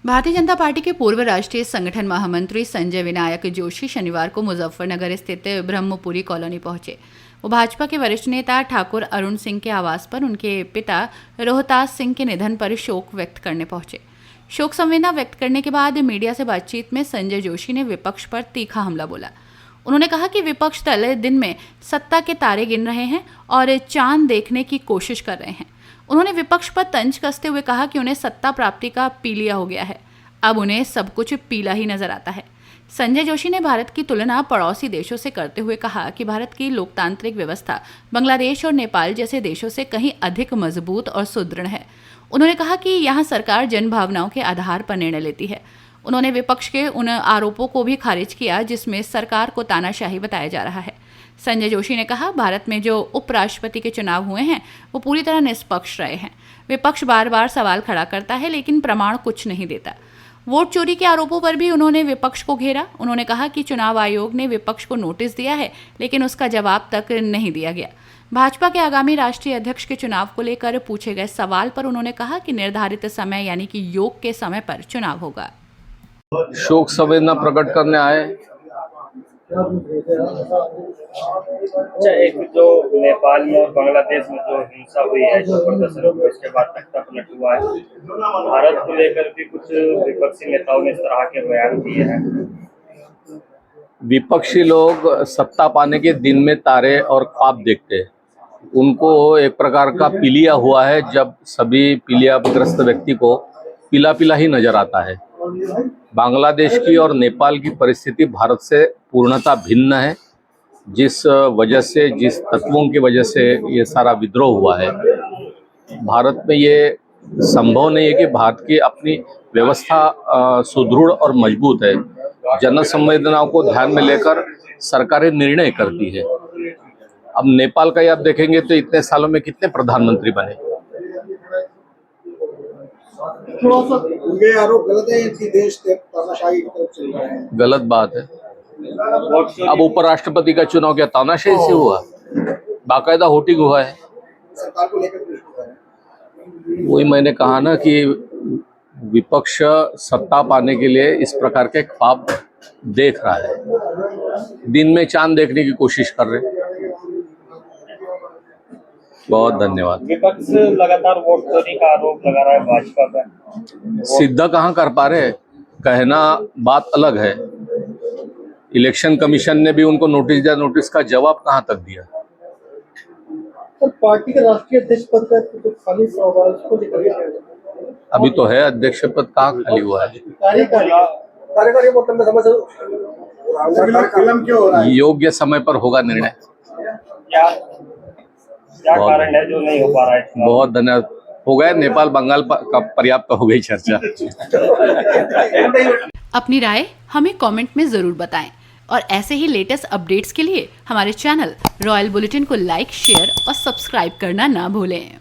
Bharatiya Janata party के पूर्व राष्ट्रीय संगठन महामंत्री संजय विनायक जोशी शनिवार को मुजफ्फरनगर स्थित ब्रह्मपुरी कॉलोनी पहुंचे। वो भाजपा के वरिष्ठ नेता ठाकुर अरुण सिंह के आवास पर उनके पिता रोहतास सिंह के निधन पर शोक व्यक्त करने पहुंचे। शोक संवेदना व्यक्त करने के बाद मीडिया से बातचीत में संजय जोशी ने विपक्ष पर तीखा हमला बोला। उन्होंने कहा कि विपक्ष दल दिन में सत्ता के तारे गिन रहे हैं और चांद देखने की कोशिश कर रहे हैं। उन्होंने विपक्ष पर तंज कसते हुए कहा कि उन्हें सत्ता प्राप्ति का पीलिया हो गया है, अब उन्हें सब कुछ पीला ही नजर आता है। संजय जोशी ने भारत की तुलना पड़ोसी देशों से करते हुए कहा कि भारत की लोकतांत्रिक व्यवस्था बांग्लादेश और नेपाल जैसे देशों से कहीं अधिक मजबूत और सुदृढ़ है। उन्होंने कहा कि यहाँ सरकार जन भावनाओं के आधार पर निर्णय लेती है। उन्होंने विपक्ष के उन आरोपों को भी खारिज किया जिसमें सरकार को तानाशाही बताया जा रहा है। संजय जोशी ने कहा, भारत में जो उपराष्ट्रपति के चुनाव हुए हैं वो पूरी तरह निष्पक्ष रहे हैं। विपक्ष बार बार सवाल खड़ा करता है लेकिन प्रमाण कुछ नहीं देता। वोट चोरी के आरोपों पर भी उन्होंने विपक्ष को घेरा। उन्होंने कहा कि चुनाव आयोग ने विपक्ष को नोटिस दिया है लेकिन उसका जवाब तक नहीं दिया गया। भाजपा के आगामी राष्ट्रीय अध्यक्ष के चुनाव को लेकर पूछे गए सवाल पर उन्होंने कहा कि निर्धारित समय यानी कि योग के समय पर चुनाव होगा। शोक संवेदना प्रकट करने आए। अच्छा, एक जो नेपाल में और बांग्लादेश में जो हिंसा हुई है, जो प्रदर्शन हुआ, इसके बाद तख्ता पलट हुआ है। भारत को लेकर भी कुछ विपक्षी नेताओं ने इस तरह के बयान दिए हैं। विपक्षी लोग सत्ता पाने के दिन में तारे और ख्वाब देखते हैं। उनको एक प्रकार का पीलिया हुआ है, जब सभी पीलियाग्रस्त व्यक्ति को पीला पीला ही नजर आता है। बांग्लादेश की और नेपाल की परिस्थिति भारत से पूर्णतः भिन्न है। जिस वजह से, जिस तत्वों की वजह से ये सारा विद्रोह हुआ है, भारत में ये संभव नहीं है कि भारत की अपनी व्यवस्था सुदृढ़ और मजबूत है। जन संवेदनाओं को ध्यान में लेकर सरकारें निर्णय करती है। अब नेपाल का ही आप देखेंगे तो इतने सालों में कितने प्रधानमंत्री बने। ये आरोप गलत है कि देश तानाशाही की तरफ चल रहा है। गलत बात है। अब उपराष्ट्रपति का चुनाव क्या तानाशाही से हुआ? बाकायदा वोटिंग हुआ है। सरकार को लेकर वही मैंने कहा ना कि विपक्ष सत्ता पाने के लिए इस प्रकार के ख्वाब देख रहा है। दिन में चांद देखने की कोशिश कर रहे हैं। बहुत धन्यवाद। विपक्ष लगातार वोट चोरी का आरोप लगा रहा है भाजपा पर। सिद्ध कहाँ कर पा रहे? कहना बात अलग है। इलेक्शन कमीशन ने भी उनको नोटिस दिया, नोटिस का जवाब कहाँ तक दिया? तो पार्टी के राष्ट्रीय अध्यक्ष पद का तो खाली को लेकर अभी तो है, अध्यक्ष पद कहाँ खाली हुआ है? कार्यकारी मतलब में समझ क्यों हो रहा है? योग्य समय पर होगा निर्णय। क्या कारण है जो नहीं हो पा रहा है? बहुत धन्यवाद। हो गया नेपाल बंगाल का पर्याप्त हो गई चर्चा। अपनी राय हमें कमेंट में जरूर बताएं और ऐसे ही लेटेस्ट अपडेट्स के लिए हमारे चैनल रॉयल बुलेटिन को लाइक, शेयर और सब्सक्राइब करना ना भूलें।